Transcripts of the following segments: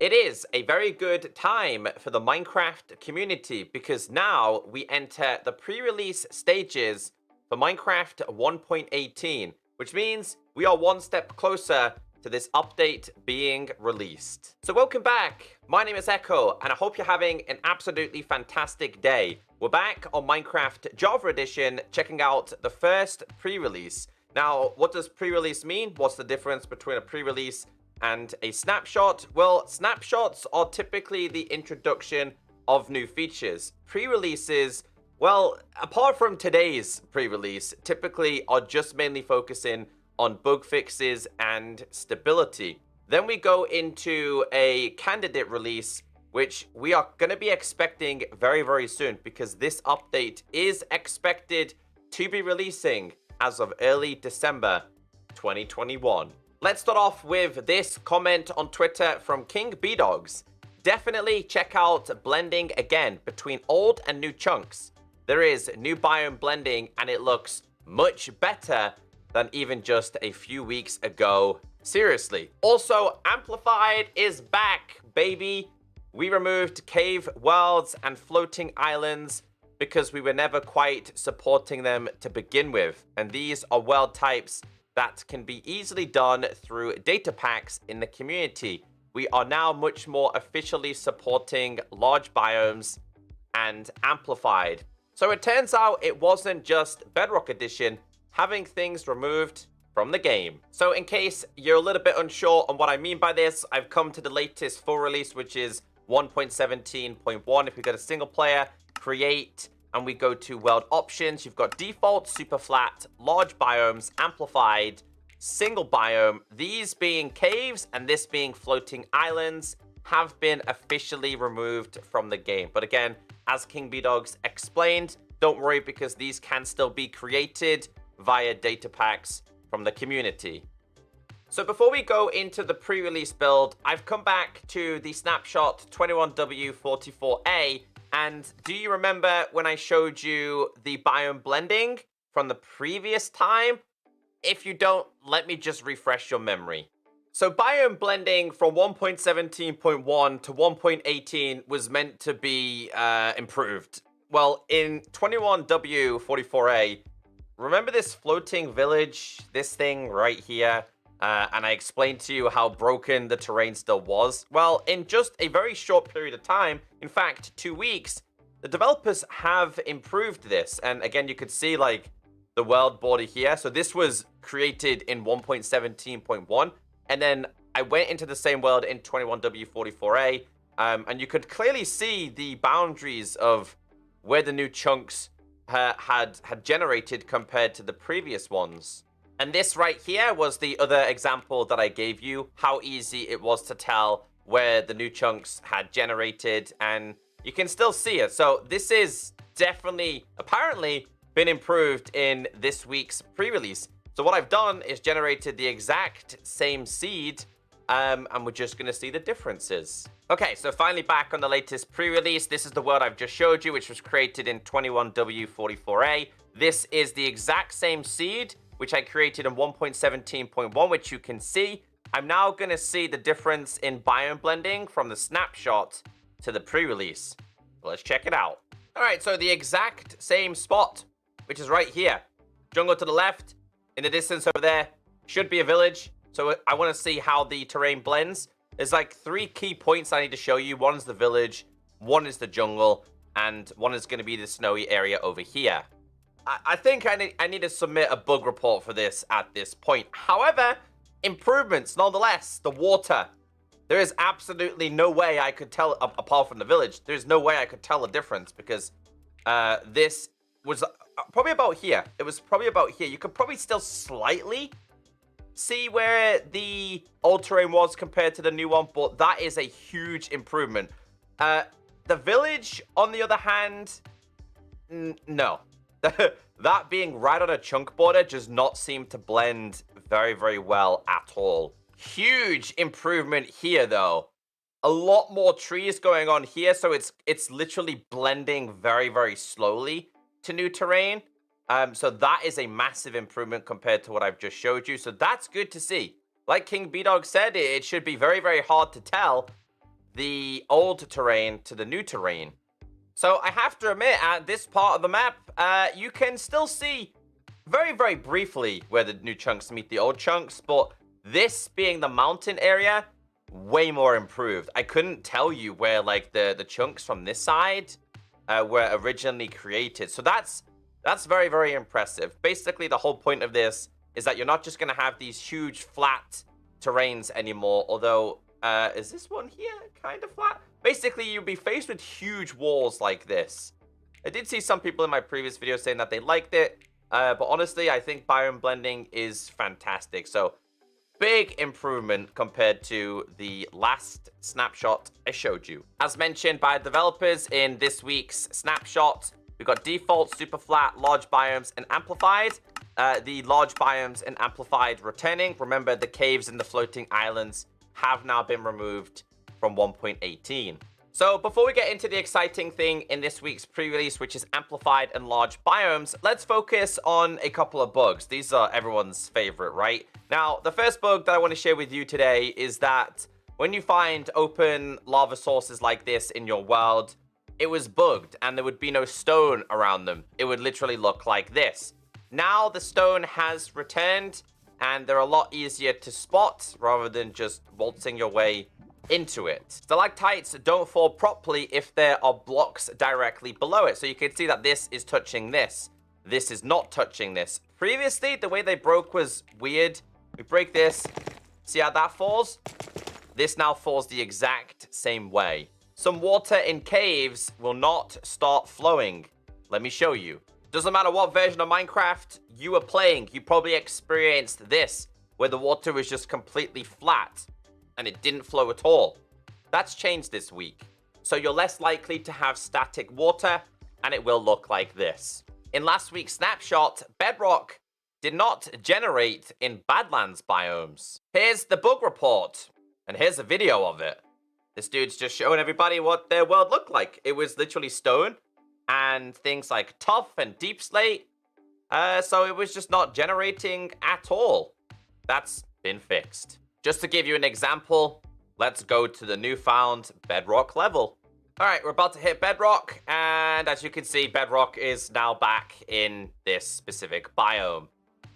It is a very good time for the Minecraft community because now we enter the pre-release stages for Minecraft 1.18, which means we are one step closer to this update being released. So welcome back. My name is Echo, and I hope you're having an absolutely fantastic day. We're back on Minecraft Java Edition, checking out the first pre-release. Now, what does pre-release mean? What's the difference between a pre-release and a snapshot? Well, snapshots are typically the introduction of new features. Pre-releases, well, apart from today's pre-release, typically are just mainly focusing on bug fixes and stability. Then we go into a candidate release, which we are going to be expecting very, very soon because this update is expected to be releasing as of early December 2021. Let's start off with this comment on Twitter from King Bdogs. Definitely check out blending again between old and new chunks. There is new biome blending and it looks much better than even just a few weeks ago. Seriously. Also, Amplified is back, baby. We removed cave worlds and floating islands because we were never quite supporting them to begin with. And these are world types that can be easily done through data packs in the community. We are now much more officially supporting large biomes and Amplified. So it turns out it wasn't just Bedrock Edition having things removed from the game. So in case you're a little bit unsure on what I mean by this, I've come to the latest full release, which is 1.17.1. If we go to single player, create, and we go to world options, you've got default, super flat, large biomes, amplified, single biome. These being caves and this being floating islands have been officially removed from the game. But again, as King Bdogs explained, don't worry because these can still be created via data packs from the community. So before we go into the pre-release build, I've come back to the Snapshot 21W44A. And do you remember when I showed you the biome blending from the previous time? If you don't, let me just refresh your memory. So biome blending from 1.17.1 to 1.18 was meant to be improved. Well, in 21W44A, remember this floating village, this thing right here? And I explained to you how broken the terrain still was. Well, in just a very short period of time, in fact, 2 weeks, the developers have improved this. And again, you could see like the world border here. So this was created in 1.17.1. And then I went into the same world in 21W44A. And you could clearly see the boundaries of where the new chunks had generated compared to the previous ones. And this right here was the other example that I gave you, how easy it was to tell where the new chunks had generated, and you can still see it. So this is definitely, apparently, been improved in this week's pre-release. So what I've done is generated the exact same seed, and we're just going to see the differences. Okay, so finally back on the latest pre-release. This is the world I've just showed you, which was created in 21W44A. This is the exact same seed, which I created in 1.17.1, which you can see. I'm now going to see the difference in biome blending from the snapshot to the pre-release. Let's check it out. All right, so the exact same spot, which is right here. Jungle to the left. In the distance over there should be a village. So I want to see how the terrain blends. There's like 3 key points I need to show you. One is the village, one is the jungle, and one is going to be the snowy area over here. I think I need to submit a bug report for this at this point. However, improvements nonetheless. The water. There is absolutely no way I could tell, apart from the village, there's no way I could tell a difference because this was probably about here. It was probably about here. You could probably still slightly see where the old terrain was compared to the new one, but that is a huge improvement. The village, on the other hand, no. That being right on a chunk border does not seem to blend very, very well at all. Huge improvement here, though. A lot more trees going on here, so it's literally blending very, very slowly to new terrain. So that is a massive improvement compared to what I've just showed you. So that's good to see. Like King Bdog said, it should be very, very hard to tell the old terrain to the new terrain. So I have to admit, at this part of the map, you can still see very, very briefly where the new chunks meet the old chunks, but this being the mountain area, way more improved. I couldn't tell you where like the chunks from this side were originally created. So that's very, very impressive. Basically, the whole point of this is that you're not just going to have these huge flat terrains anymore, although, is this one here kind of flat? Basically, you'll be faced with huge walls like this. I did see some people in my previous video saying that they liked it, but honestly, I think biome blending is fantastic. So, big improvement compared to the last snapshot I showed you. As mentioned by developers in this week's snapshot, we've got default, super flat, large biomes, and amplified. The large biomes and amplified returning. Remember, the caves and the floating islands have now been removed from 1.18. So before we get into the exciting thing in this week's pre-release, which is amplified and large biomes, let's focus on a couple of bugs. These are everyone's favorite, right? Now, the first bug that I want to share with you today is that when you find open lava sources like this in your world, it was bugged and there would be no stone around them. It would literally look like this. Now the stone has returned and they're a lot easier to spot rather than just waltzing your way into it. Stalactites don't fall properly if there are blocks directly below it. So you can see that this is touching this. This is not touching this. Previously, the way they broke was weird. We break this. See how that falls? This now falls the exact same way. Some water in caves will not start flowing. Let me show you. Doesn't matter what version of Minecraft you are playing, you probably experienced this, where the water was just completely flat and it didn't flow at all. That's changed this week. So you're less likely to have static water and it will look like this. In last week's snapshot, bedrock did not generate in Badlands biomes. Here's the bug report and here's a video of it. This dude's just showing everybody what their world looked like. It was literally stone and things like tuff and deep slate. So it was just not generating at all. That's been fixed. Just to give you an example, let's go to the newfound bedrock level. All right, we're about to hit bedrock. And as you can see, bedrock is now back in this specific biome.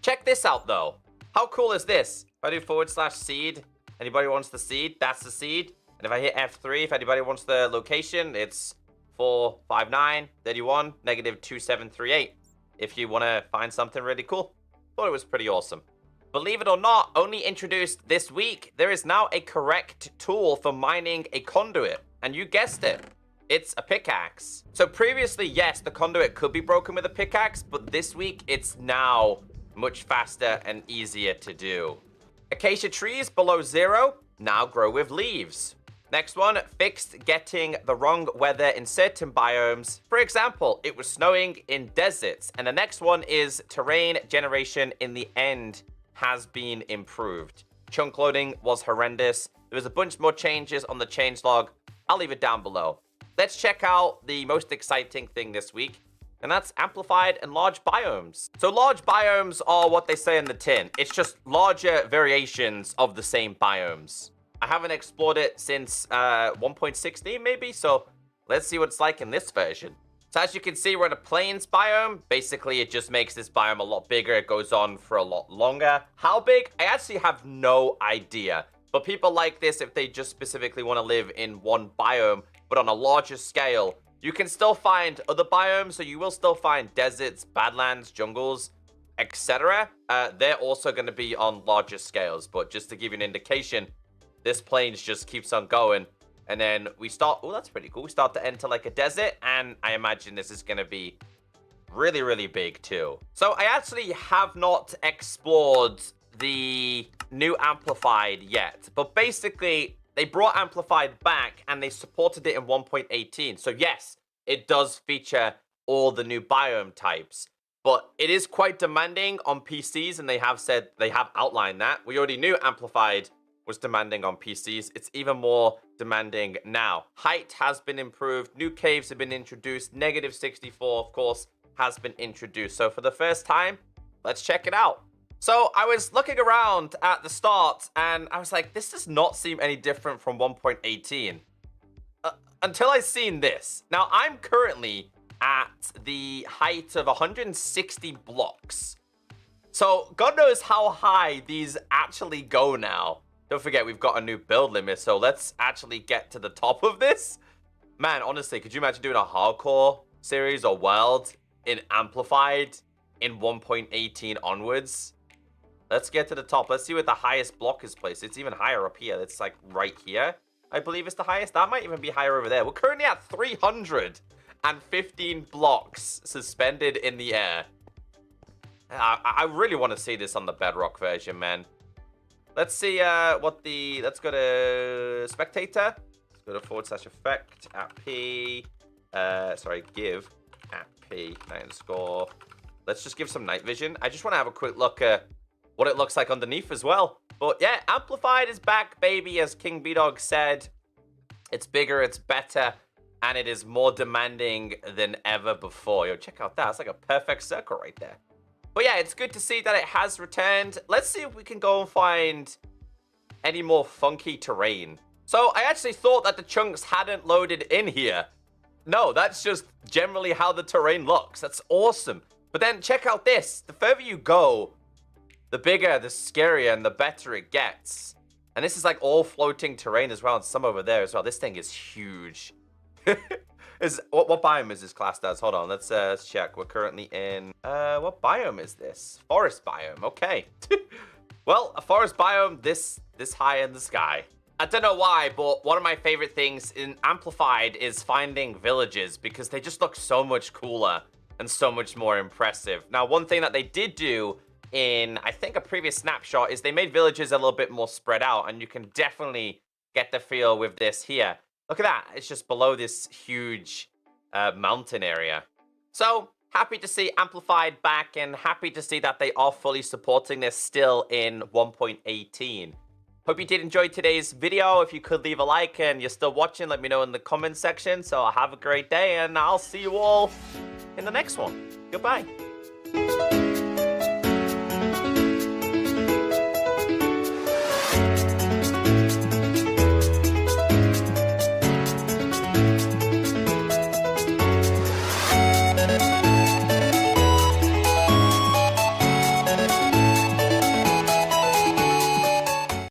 Check this out though. How cool is this? If I do /seed, anybody wants the seed, that's the seed. And if I hit F3, if anybody wants the location, it's 459 31 -2738. If you want to find something really cool. Thought it was pretty awesome. Believe it or not, only introduced this week, there is now a correct tool for mining a conduit. And you guessed it, it's a pickaxe. So previously, yes, the conduit could be broken with a pickaxe, but this week it's now much faster and easier to do. Acacia trees below 0 now grow with leaves. Next one, fixed getting the wrong weather in certain biomes. For example, it was snowing in deserts. And the next one is terrain generation in the end has been improved. Chunk loading was horrendous. There was a bunch more changes on the changelog. I'll leave it down below. Let's check out the most exciting thing this week, and that's amplified and large biomes. So large biomes are what they say in the tin. It's just larger variations of the same biomes. I haven't explored it since 1.16 maybe, so let's see what it's like in this version. So as you can see, we're in a plains biome. Basically, it just makes this biome a lot bigger. It goes on for a lot longer. How big? I actually have no idea. But people like this if they just specifically want to live in one biome, but on a larger scale. You can still find other biomes, so you will still find deserts, badlands, jungles, etc. They're also going to be on larger scales, but just to give you an indication, this plains just keeps on going. And then we start, oh, that's pretty cool. We start to enter like a desert, and I imagine this is going to be really, really big too. So I actually have not explored the new Amplified yet, but basically they brought Amplified back and they supported it in 1.18. So yes, it does feature all the new biome types, but it is quite demanding on PCs, and they have said, they have outlined that. We already knew Amplified was demanding on PCs. It's even more demanding now. Height has been improved. New caves have been introduced. -64, of course, has been introduced. So for the first time, let's check it out. So I was looking around at the start and I was like, this does not seem any different from 1.18. until I seen this. Now, I'm currently at the height of 160 blocks. So, God knows how high these actually go now. Don't forget, we've got a new build limit, so let's actually get to the top of this. Man, honestly, could you imagine doing a hardcore series or world in Amplified in 1.18 onwards? Let's get to the top. Let's see where the highest block is placed. It's even higher up here. It's like right here. I believe it's the highest. That might even be higher over there. We're currently at 315 blocks suspended in the air. I really want to see this on the Bedrock version, man. Let's see let's go to spectator. Let's go to /effect at P. Give at P _. Let's just give some night vision. I just want to have a quick look at what it looks like underneath as well. But yeah, Amplified is back, baby, as King B-Dog said. It's bigger, it's better, and it is more demanding than ever before. Yo, check out that. It's like a perfect circle right there. But yeah, it's good to see that it has returned. Let's see if we can go and find any more funky terrain. So I actually thought that the chunks hadn't loaded in here. No, that's just generally how the terrain looks. That's awesome. But then check out this. The further you go, the bigger, the scarier, and the better it gets. And this is like all floating terrain as well, and some over there as well. This thing is huge. What biome is this classed as? Hold on, let's check. We're currently in, what biome is this? Forest biome, okay. Well, a forest biome this high in the sky. I don't know why, but one of my favorite things in Amplified is finding villages because they just look so much cooler and so much more impressive. Now, one thing that they did do in, I think, a previous snapshot is they made villages a little bit more spread out, and you can definitely get the feel with this here. Look at that. It's just below this huge mountain area. So, happy to see Amplified back, and happy to see that they are fully supporting this still in 1.18. Hope you did enjoy today's video. If you could leave a like and you're still watching, let me know in the comment section. So have a great day, and I'll see you all in the next one. Goodbye.